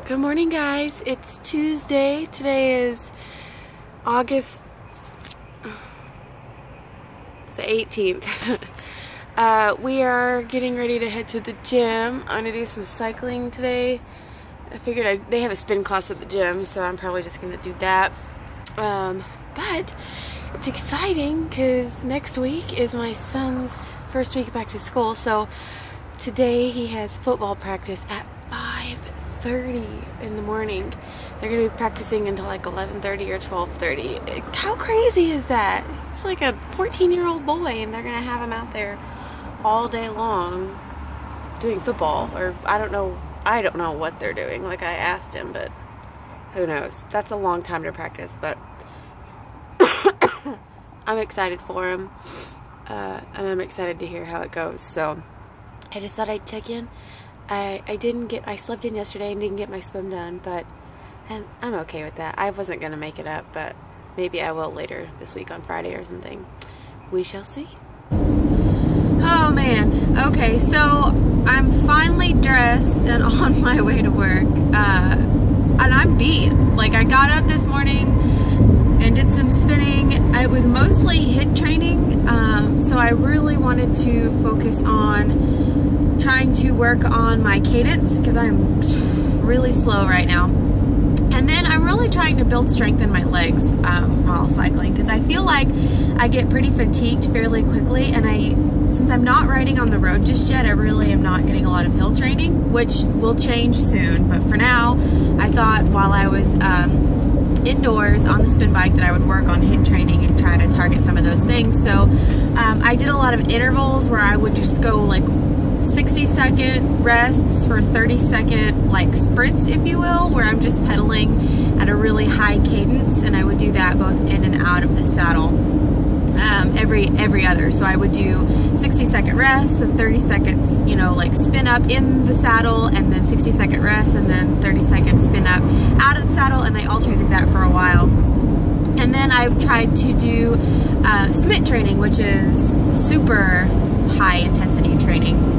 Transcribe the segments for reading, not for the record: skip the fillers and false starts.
Good morning, guys. It's Tuesday. Today is August the 18th. We are getting ready to head to the gym. I'm gonna do some cycling today. I figured they have a spin class at the gym, so I'm probably just gonna do that. But it's exciting because next week is my son's first week back to school. So today he has football practice at 5:30 in the morning. They're gonna be practicing until like 11:30 or 12:30. How crazy is that? He's like a 14-year-old boy, and they're gonna have him out there all day long doing football. Or I don't know what they're doing. Like, I asked him, but who knows? That's a long time to practice, but I'm excited for him, and I'm excited to hear how it goes. So I just thought I'd check in. I slept in yesterday and didn't get my swim done, and I'm okay with that. I wasn't gonna make it up, but maybe I will later this week on Friday or something. We shall see. Oh man, okay, so I'm finally dressed and on my way to work, and I'm beat. Like, I got up this morning and did some spinning. It was mostly HIIT training, so I really wanted to focus on trying to work on my cadence because I'm really slow right now. And then I'm really trying to build strength in my legs while cycling, because I feel like I get pretty fatigued fairly quickly, and since I'm not riding on the road just yet, I really am not getting a lot of hill training, which will change soon. But for now, I thought while I was indoors on the spin bike that I would work on HIIT training and try to target some of those things. So I did a lot of intervals where I would just go like 60-second rests for 30-second like sprints, if you will, where I'm just pedaling at a really high cadence, and I would do that both in and out of the saddle every other. So I would do 60-second rest and 30 seconds, you know, like spin up in the saddle, and then 60-second rest, and then 30 seconds spin up out of the saddle, and I alternated that for a while. And then I tried to do SMIT training, which is super high intensity training.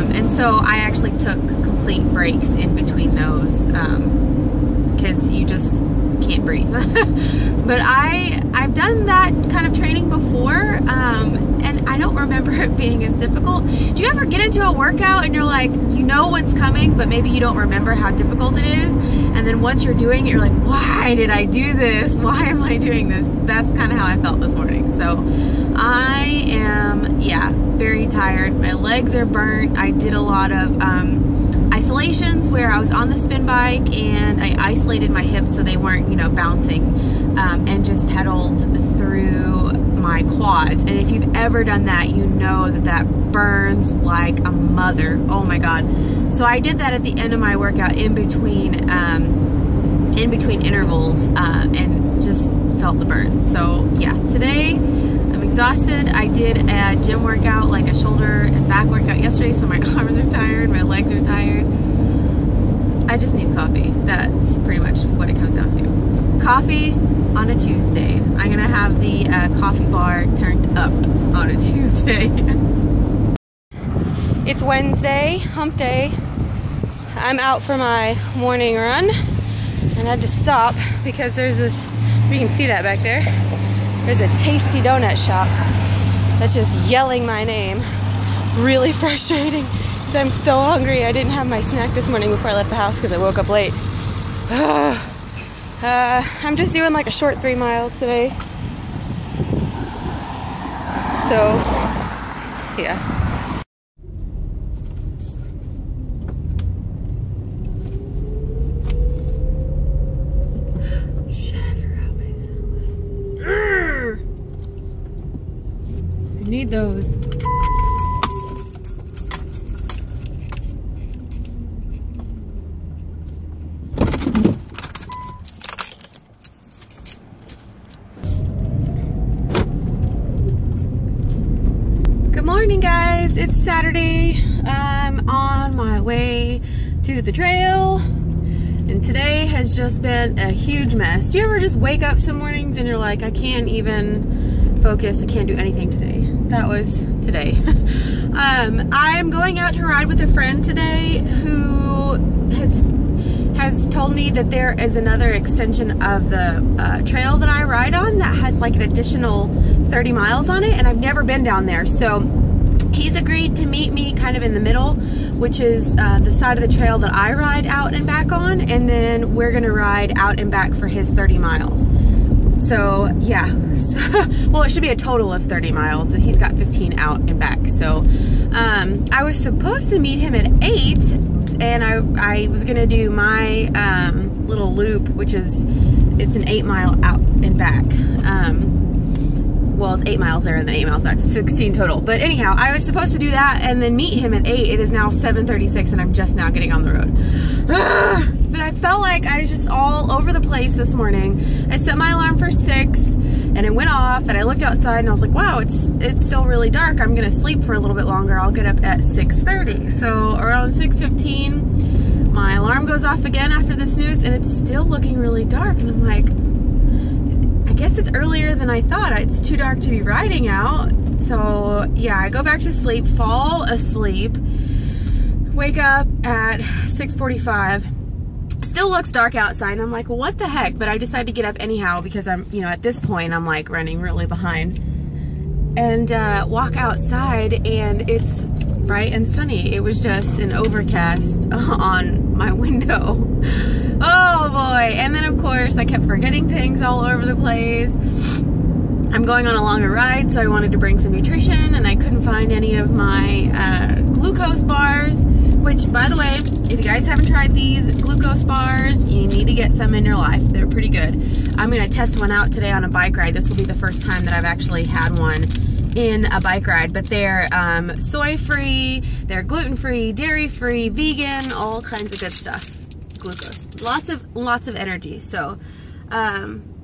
And so I actually took complete breaks in between those because you just can't breathe. But I've done that kind of training before, and I don't remember it being as difficult. Do you ever get into a workout and you're like, you know what's coming, but maybe you don't remember how difficult it is? And then once you're doing it, you're like, why did I do this? Why am I doing this? That's kind of how I felt this morning. So I am, yeah, very tired. My legs are burnt. I did a lot of isolations where I was on the spin bike and I isolated my hips so they weren't, you know, bouncing, and just pedaled through my quads. And if you've ever done that, you know that that burns like a mother. Oh my God. So I did that at the end of my workout in between intervals, and just felt the burn. So yeah, today I'm exhausted. I did a gym workout, like a shoulder and back workout yesterday, so my arms are tired, my legs are tired. I just need coffee. That's pretty much what it comes down to. Coffee on a Tuesday. I'm gonna have the coffee bar turned up on a Tuesday. It's Wednesday, hump day. I'm out for my morning run, and I had to stop because there's this, you can see that back there, there's a tasty donut shop that's just yelling my name. Really frustrating because I'm so hungry. I didn't have my snack this morning before I left the house because I woke up late. I'm just doing like a short 3 miles today. So, yeah. Need those. Good morning, guys. It's Saturday. I'm on my way to the trail, and today has just been a huge mess. Do you ever just wake up some mornings and you're like, I can't even focus, I can't do anything today? That was today. I'm going out to ride with a friend today who has me that there is another extension of the trail that I ride on that has like an additional 30 miles on it, and I've never been down there. So he's agreed to meet me kind of in the middle, which is the side of the trail that I ride out and back on, and then we're gonna ride out and back for his 30 miles. So yeah, well, it should be a total of 30 miles, and he's got 15 out and back. So I was supposed to meet him at 8, and I was gonna do my little loop, which is, it's an 8 mile out and back. Well, it's 8 miles there and then 8 miles back, so 16 total. But anyhow, I was supposed to do that and then meet him at 8. It is now 7:36 and I'm just now getting on the road. But I felt like I was just all over the place this morning. I set my alarm for 6 and it went off, and I looked outside and I was like, wow, it's still really dark. I'm gonna sleep for a little bit longer. I'll get up at 6:30. So around 6:15, my alarm goes off again after the snooze, and it's still looking really dark. And I'm like, I guess it's earlier than I thought. It's too dark to be riding out. So yeah, I go back to sleep, fall asleep, wake up at 6:45. Still looks dark outside, and I'm like, well, what the heck? But I decided to get up anyhow because I'm, you know, at this point I'm like running really behind, and walk outside, and it's bright and sunny. It was just an overcast on my window. Oh boy. And then of course I kept forgetting things all over the place. I'm going on a longer ride, so I wanted to bring some nutrition, and I couldn't find any of my glucose bars, which, by the way, if you guys haven't tried these glucose bars, you need to get some in your life. They're pretty good. I'm gonna test one out today on a bike ride. This will be the first time that I've actually had one in a bike ride, but they're soy-free, they're gluten-free, dairy-free, vegan, all kinds of good stuff. Glucose, lots of energy. So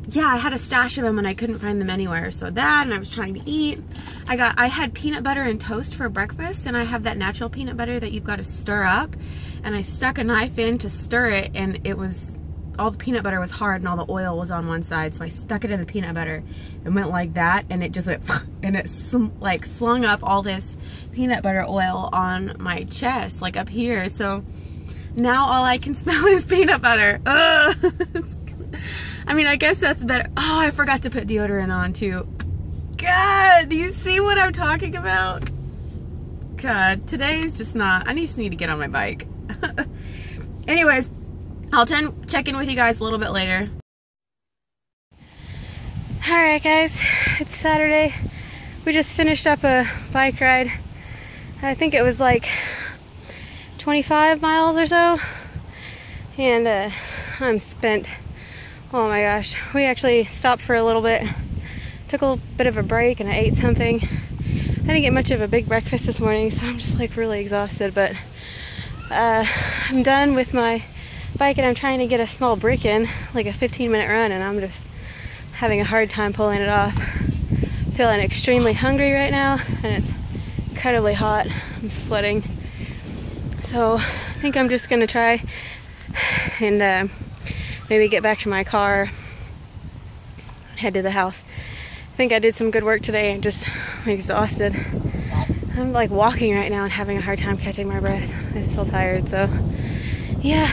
yeah, I had a stash of them and I couldn't find them anywhere. So that, and I was trying to eat. I had peanut butter and toast for breakfast, and I have that natural peanut butter that you've got to stir up, and I stuck a knife in to stir it, and it was, all the peanut butter was hard and all the oil was on one side, so I stuck it in the peanut butter and went like that, and it just went, and it like slung up all this peanut butter oil on my chest, like up here. So now all I can smell is peanut butter. Ugh. I mean, I guess that's better. Oh, I forgot to put deodorant on too. God, do you see what I'm talking about? God, today's just not, I just need to get on my bike. Anyways, I'll check in with you guys a little bit later. Alright guys, it's Saturday. We just finished up a bike ride. I think it was like 25 miles or so. And I'm spent. Oh my gosh. We actually stopped for a little bit. Took a little bit of a break and I ate something. I didn't get much of a big breakfast this morning, so I'm just like really exhausted. But I'm done with my bike and I'm trying to get a small brick in, like a 15-minute run, and I'm just having a hard time pulling it off. Feeling extremely hungry right now, and it's incredibly hot. I'm sweating. So I think I'm just gonna try and maybe get back to my car, head to the house. I think I did some good work today. I'm just exhausted. I'm like walking right now and having a hard time catching my breath. I just feel tired, so yeah.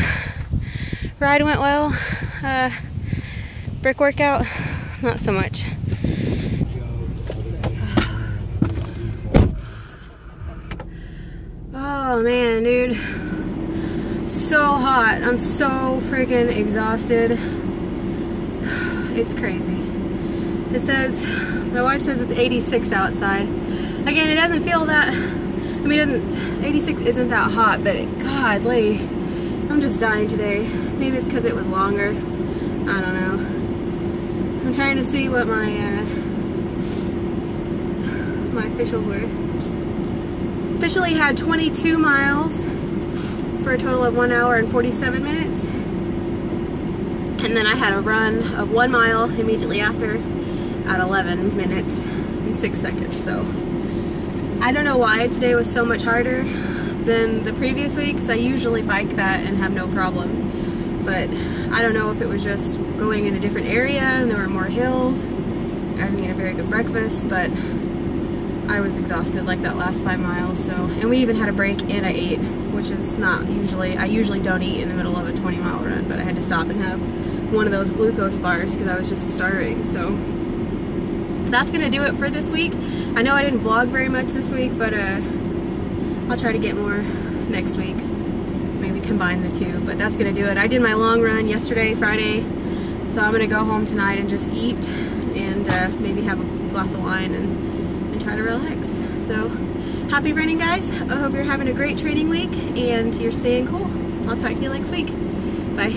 Ride went well. Brick workout, not so much. Oh man, dude. So hot. I'm so freaking exhausted. It's crazy. It says, my watch says it's 86 outside. Again, it doesn't feel that, I mean, 86 isn't that hot, but godly, I'm just dying today. Maybe it's because it was longer. I don't know. I'm trying to see what my my officials were. Officially had 22 miles for a total of 1 hour and 47 minutes. And then I had a run of 1 mile immediately after at 11 minutes and 6 seconds. So I don't know why today was so much harder than the previous weeks. I usually bike that and have no problems. But I don't know if it was just going in a different area and there were more hills. I didn't eat a very good breakfast, but I was exhausted like that last 5 miles. So, and we even had a break and I ate. which is not usually, I usually don't eat in the middle of a 20-mile run, but I had to stop and have one of those glucose bars because I was just starving. So that's gonna do it for this week. I know I didn't vlog very much this week, but I'll try to get more next week. Maybe combine the two, but that's gonna do it. I did my long run yesterday, Friday, so I'm gonna go home tonight and just eat and maybe have a glass of wine and try to relax. So happy running, guys. I hope you're having a great training week and you're staying cool. I'll talk to you next week. Bye.